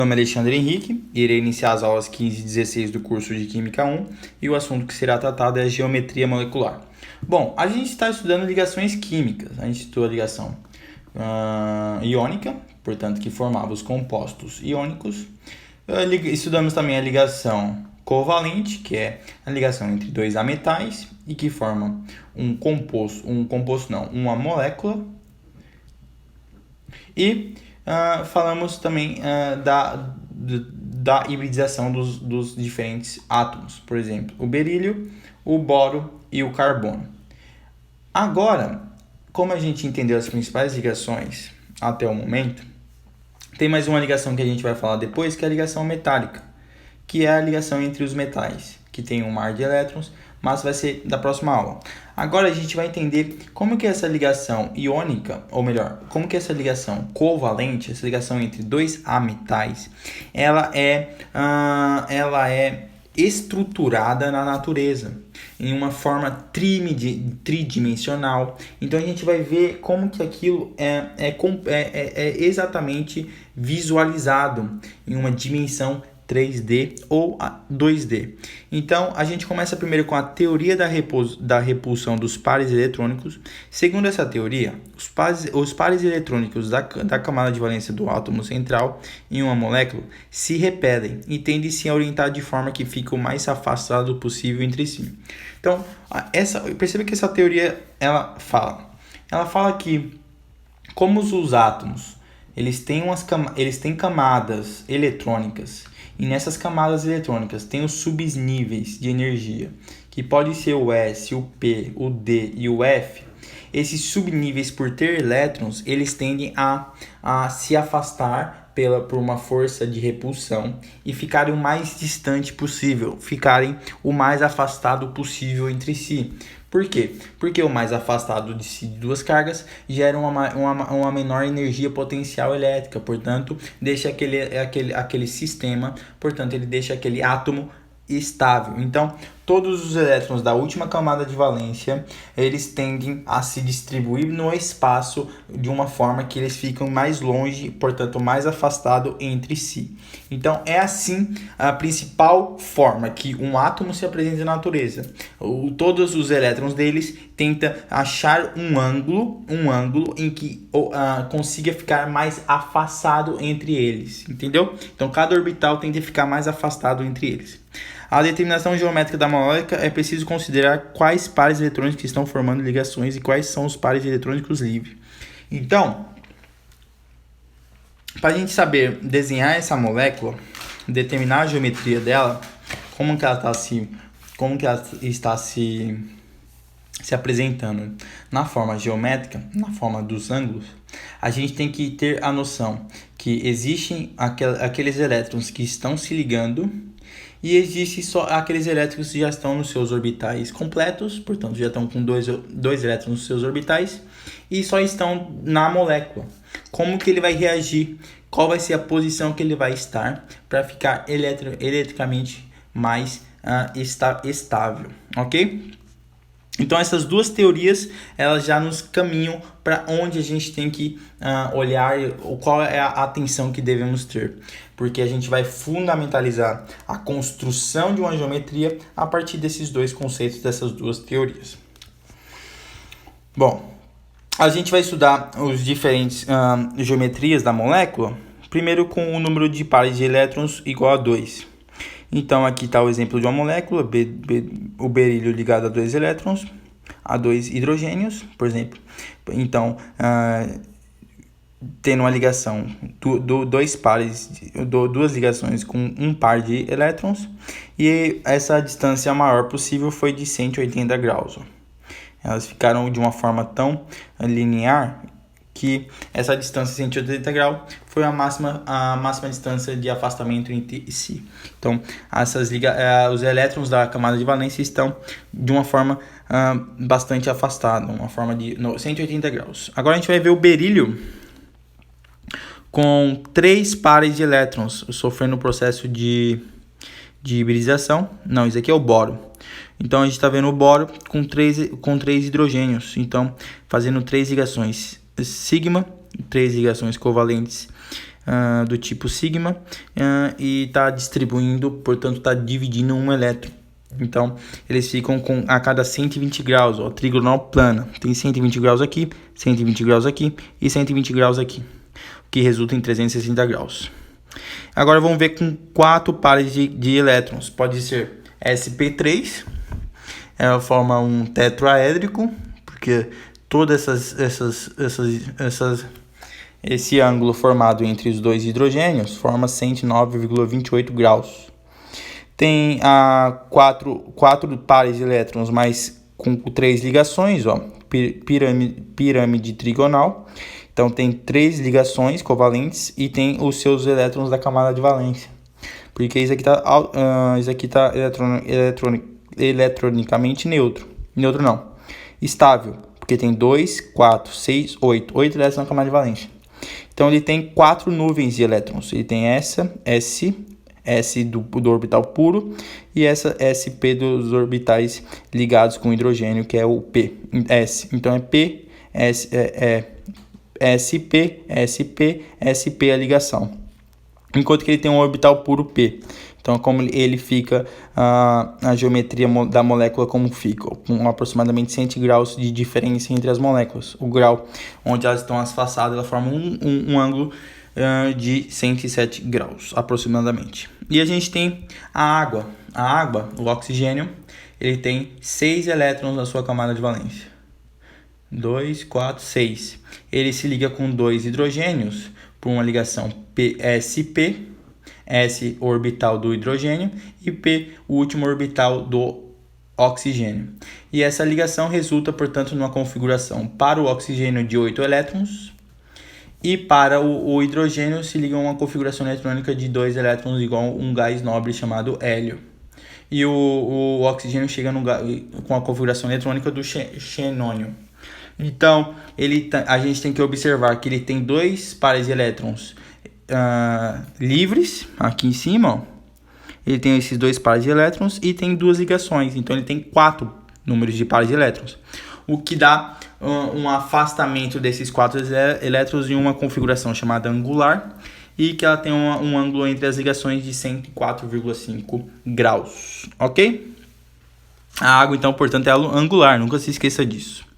Meu nome é Alexandre Henrique, irei iniciar as aulas 15 e 16 do curso de Química 1 e o assunto que será tratado é a geometria molecular. Bom, a gente está estudando ligações químicas, a gente estudou a ligação iônica, portanto que formava os compostos iônicos. Estudamos também a ligação covalente, que é a ligação entre dois ametais e que forma uma molécula. E falamos também da hibridização dos diferentes átomos, por exemplo, o berílio, o boro e o carbono. Agora, como a gente entendeu as principais ligações até o momento, tem mais uma ligação que a gente vai falar depois, que é a ligação metálica, que é a ligação entre os metais, que tem um mar de elétrons, mas vai ser da próxima aula. Agora a gente vai entender como que essa ligação iônica, ou melhor, como que essa ligação covalente, essa ligação entre dois ametais, ela é estruturada na natureza, em uma forma tridimensional. Então a gente vai ver como que aquilo é exatamente visualizado em uma dimensão 3D ou 2D. Então, a gente começa primeiro com a teoria da repulsão dos pares eletrônicos. Segundo essa teoria, os pares eletrônicos da camada de valência do átomo central em uma molécula se repelem e tendem-se a orientar de forma que fica o mais afastado possível entre si. Então, perceba que essa teoria ela fala que como os átomos eles têm camadas eletrônicas, e nessas camadas eletrônicas tem os subníveis de energia, que pode ser o S, o P, o D e o F. Esses subníveis, por ter elétrons, eles tendem a se afastar por uma força de repulsão e ficarem o mais distante possível, ficarem o mais afastado possível entre si. Por quê? Porque o mais afastado de si de duas cargas gera uma menor energia potencial elétrica, portanto, deixa aquele sistema, portanto, ele deixa aquele átomo estável. Então, todos os elétrons da última camada de valência, eles tendem a se distribuir no espaço de uma forma que eles ficam mais longe, portanto, mais afastado entre si. Então, é assim a principal forma que um átomo se apresenta na natureza. Todos os elétrons deles tentam achar um ângulo em que consiga ficar mais afastado entre eles, entendeu? Então, cada orbital tende a ficar mais afastado entre eles. A determinação geométrica da molécula é preciso considerar quais pares eletrônicos estão formando ligações e quais são os pares eletrônicos livres. Então, para a gente saber desenhar essa molécula, determinar a geometria dela, como que ela está se apresentando na forma geométrica, na forma dos ângulos, a gente tem que ter a noção que existem aqueles elétrons que estão se ligando e existem só aqueles elétrons que já estão nos seus orbitais completos, portanto já estão com dois elétrons nos seus orbitais e só estão na molécula. Como que ele vai reagir? Qual vai ser a posição que ele vai estar para ficar eletricamente mais estável, ok? Então essas duas teorias elas já nos caminham para onde a gente tem que olhar, qual é a atenção que devemos ter, porque a gente vai fundamentalizar a construção de uma geometria a partir desses dois conceitos, dessas duas teorias. Bom, a gente vai estudar os diferentes geometrias da molécula, primeiro com o número de pares de elétrons igual a 2. Então, aqui está o exemplo de uma molécula, o berílio ligado a 2 elétrons, a 2 hidrogênios, por exemplo. Então, tendo uma ligação, duas ligações com um par de elétrons, e essa distância maior possível foi de 180 graus. Elas ficaram de uma forma tão linear que essa distância de 180 graus foi a máxima distância de afastamento entre si. Então, os elétrons da camada de valência estão de uma forma bastante afastada, uma forma de 180 graus. Agora a gente vai ver o berílio com 3 pares de elétrons sofrendo o processo de hibridização. Não, isso aqui é o boro. Então, a gente está vendo o boro com três hidrogênios. Então, fazendo 3 ligações sigma, 3 ligações covalentes do tipo sigma, e está distribuindo, portanto está dividindo um elétron. Então eles ficam com a cada 120 graus, ó, trigonal plana. Tem 120 graus aqui, 120 graus aqui e 120 graus aqui, o que resulta em 360 graus. Agora vamos ver com 4 pares de elétrons. Pode ser sp3, ela forma um tetraédrico, porque todas esse ângulo formado entre os dois hidrogênios forma 109,28 graus. Tem quatro pares de elétrons, mas com 3 ligações, ó, pirâmide trigonal. Então tem 3 ligações covalentes e tem os seus elétrons da camada de valência. Porque isso aqui está eletronicamente neutro. Neutro não. Estável. Porque tem 2, 4, 6, 8 elétrons na camada de valência. Então ele tem 4 nuvens de elétrons. Ele tem essa, S do orbital puro, e essa SP dos orbitais ligados com hidrogênio, que é o P, S. Então é P, S, SP, SP, SP a ligação. Enquanto que ele tem um orbital puro P. Então, como ele fica, a geometria da molécula como fica, com aproximadamente 100 graus de diferença entre as moléculas. O grau onde elas estão espaçadas, ela forma um ângulo de 107 graus, aproximadamente. E a gente tem a água. A água, o oxigênio, ele tem 6 elétrons na sua camada de valência. 2, 4, 6. Ele se liga com 2 hidrogênios por uma ligação PSP, S orbital do hidrogênio e P, o último orbital do oxigênio. E essa ligação resulta, portanto, numa configuração para o oxigênio de 8 elétrons e para o hidrogênio se liga uma configuração eletrônica de 2 elétrons igual um gás nobre chamado hélio. E o oxigênio chega com a configuração eletrônica do xenônio. Então, a gente tem que observar que ele tem 2 pares de elétrons livres, aqui em cima, ó. Ele tem esses 2 pares de elétrons e tem 2 ligações, então ele tem 4 números de pares de elétrons, o que dá um afastamento desses 4 elétrons em uma configuração chamada angular, e que ela tem um ângulo entre as ligações de 104,5 graus, ok? A água, então, portanto, é angular, nunca se esqueça disso.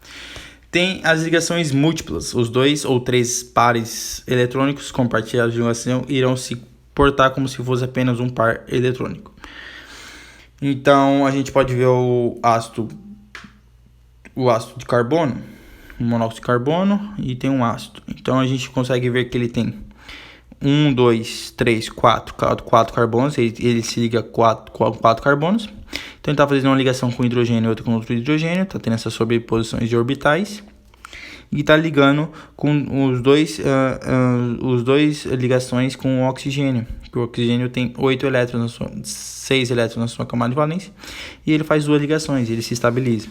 Tem as ligações múltiplas. Os 2 ou 3 pares eletrônicos compartilhados de ligação irão se portar como se fosse apenas um par eletrônico. Então, a gente pode ver o ácido de carbono, o monóxido de carbono, e tem um ácido. Então, a gente consegue ver que ele tem 1, 2, 3, 4 carbonos. Ele se liga com 4 carbonos. Então, ele está fazendo uma ligação com hidrogênio e outra com outro hidrogênio. Está tendo essas sobreposições de orbitais. E está ligando com os dois ligações com o oxigênio. O oxigênio tem 6 elétrons na sua camada de valência. E ele faz 2 ligações, ele se estabiliza.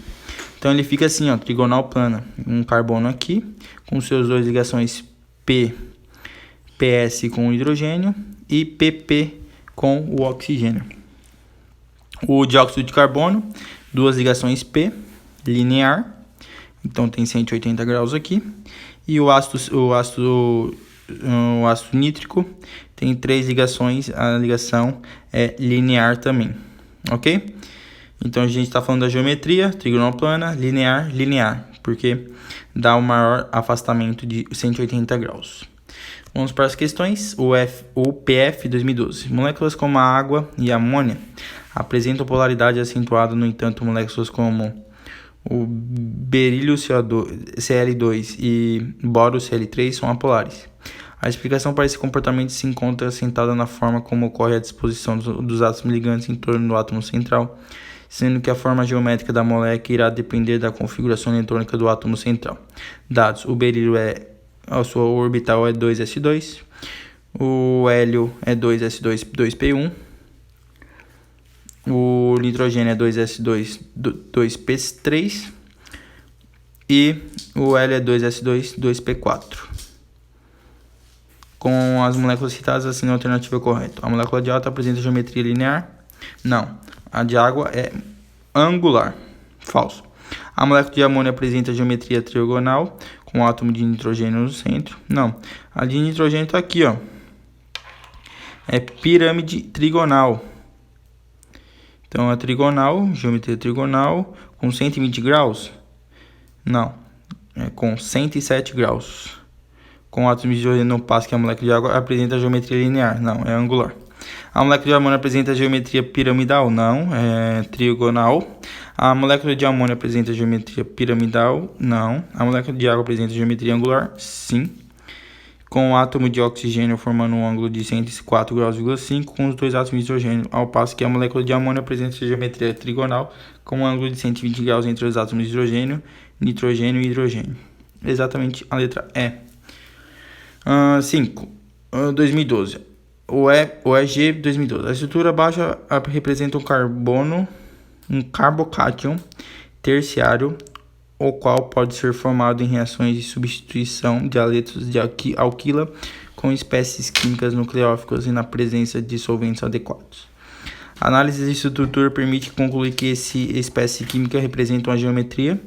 Então, ele fica assim, ó, trigonal plana. Um carbono aqui, com seus 2 ligações PS com o hidrogênio e PP com o oxigênio. O dióxido de carbono, 2 ligações P, linear, então tem 180 graus aqui. E o ácido nítrico tem 3 ligações, a ligação é linear também, ok? Então a gente está falando da geometria, trigonal plana, linear, porque dá um maior afastamento de 180 graus. Vamos para as questões. O PF 2012. Moléculas como a água e a amônia apresentam polaridade acentuada, no entanto, moléculas como o berílio Cl2 e boro Cl3 são apolares. A explicação para esse comportamento se encontra assentada na forma como ocorre a disposição dos átomos ligantes em torno do átomo central, sendo que a forma geométrica da molécula irá depender da configuração eletrônica do átomo central. Dados: o berílio a sua orbital é 2s2, o hélio é 2s2 2p1, o nitrogênio é 2s2 2p3 e o hélio é 2s2 2p4. Com as moléculas citadas, assim, a alternativa é correta. A molécula de água apresenta geometria linear? Não. A de água é angular. Falso. A molécula de amônia apresenta geometria trigonal, com o átomo de nitrogênio no centro? Não. A de nitrogênio está aqui, ó. é pirâmide trigonal. Então, a trigonal, geometria trigonal, com 120 graus? Não, é com 107 graus. Com átomos de hidrogênio no passo que a molécula de água apresenta geometria linear? Não, é angular. A molécula de amônio apresenta geometria piramidal? Não, é trigonal. A molécula de amônio apresenta geometria piramidal? Não. A molécula de água apresenta geometria angular? Sim. Com o átomo de oxigênio formando um ângulo de 104,5 graus com os dois átomos de hidrogênio, ao passo que a molécula de amônio apresenta geometria trigonal com um ângulo de 120 graus entre os átomos de hidrogênio, nitrogênio e hidrogênio. Exatamente a letra E. 5. 2012. O EG 2012. A estrutura baixa representa um carbocátion terciário, o qual pode ser formado em reações de substituição de haletos de alquila com espécies químicas nucleófilas e na presença de solventes adequados. A análise de estrutura permite concluir que essa espécie química representa uma geometria.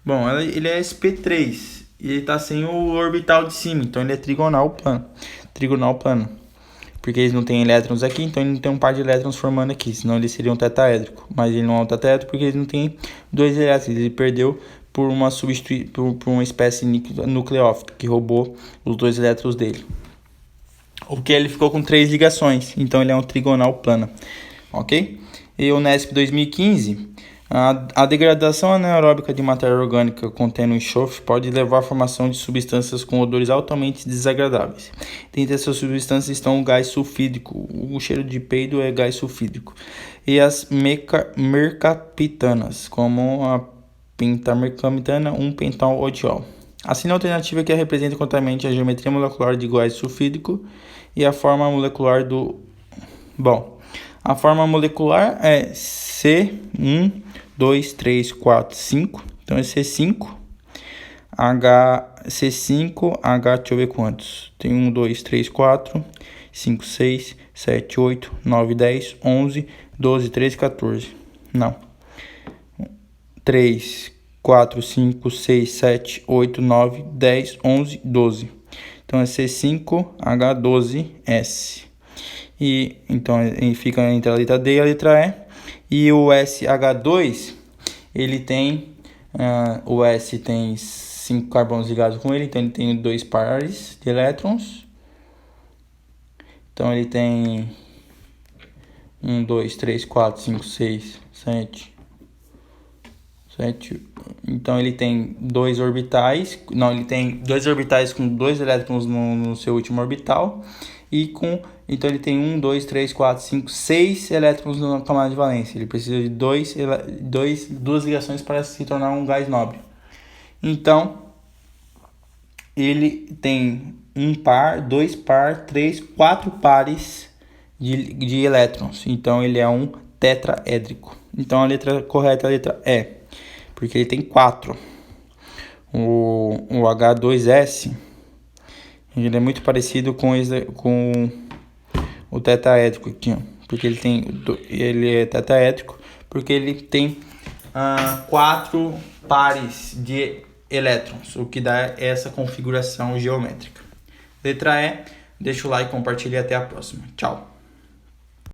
Bom, ele é sp3 e ele está sem o orbital de cima, então ele é trigonal plano. Porque eles não têm elétrons aqui, então ele não tem um par de elétrons formando aqui, senão ele seria um tetaédrico. Mas ele não é um tetaédrico porque ele não tem dois elétrons, ele perdeu por uma espécie nucleófila que roubou os dois elétrons dele. Porque ele ficou com 3 ligações, então ele é um trigonal plano, ok? E o NESP 2015, a degradação anaeróbica de matéria orgânica contendo enxofre pode levar à formação de substâncias com odores altamente desagradáveis. Dentre essas substâncias estão o gás sulfídrico, o cheiro de peido é gás sulfídrico, e as mercaptanas, como a pentamercaptana, 1-pentalodiol. Assim, a alternativa que representa corretamente a geometria molecular de gás sulfídrico e a forma molecular do... Bom, a forma molecular é C1, 2, 3, 4, 5. Então, é C5, C5, H, deixa eu ver quantos. Tem 1, 2, 3, 4, 5, 6, 7, 8, 9, 10, 11, 12, 13, 14. Não. 3, 4, 5, 6, 7, 8, 9, 10, 11, 12. Então, é C5H12S. E então ele fica entre a letra D e a letra E. E o SH2, ele tem o S tem 5 carbonos ligados com ele, então ele tem 2 pares de elétrons. Então ele tem 1, 2, 3, 4, 5, 6, 7. Então ele tem 2 orbitais. Não, ele tem 2 orbitais com 2 elétrons no seu último orbital. Então ele tem 1, 2, 3, 4, 5, 6 elétrons na camada de valência. Ele precisa de 2 ligações para se tornar um gás nobre. Então ele tem 1 par, 2 par, 3, 4 pares de elétrons. Então ele é um tetraédrico. Então a letra correta é a letra E, porque ele tem 4. O H2S, ele é muito parecido com o tetraédrico aqui, ó, porque ele é tetraédrico porque ele tem 4 pares de elétrons, o que dá essa configuração geométrica. Letra E, deixa o like, compartilha e até a próxima. Tchau!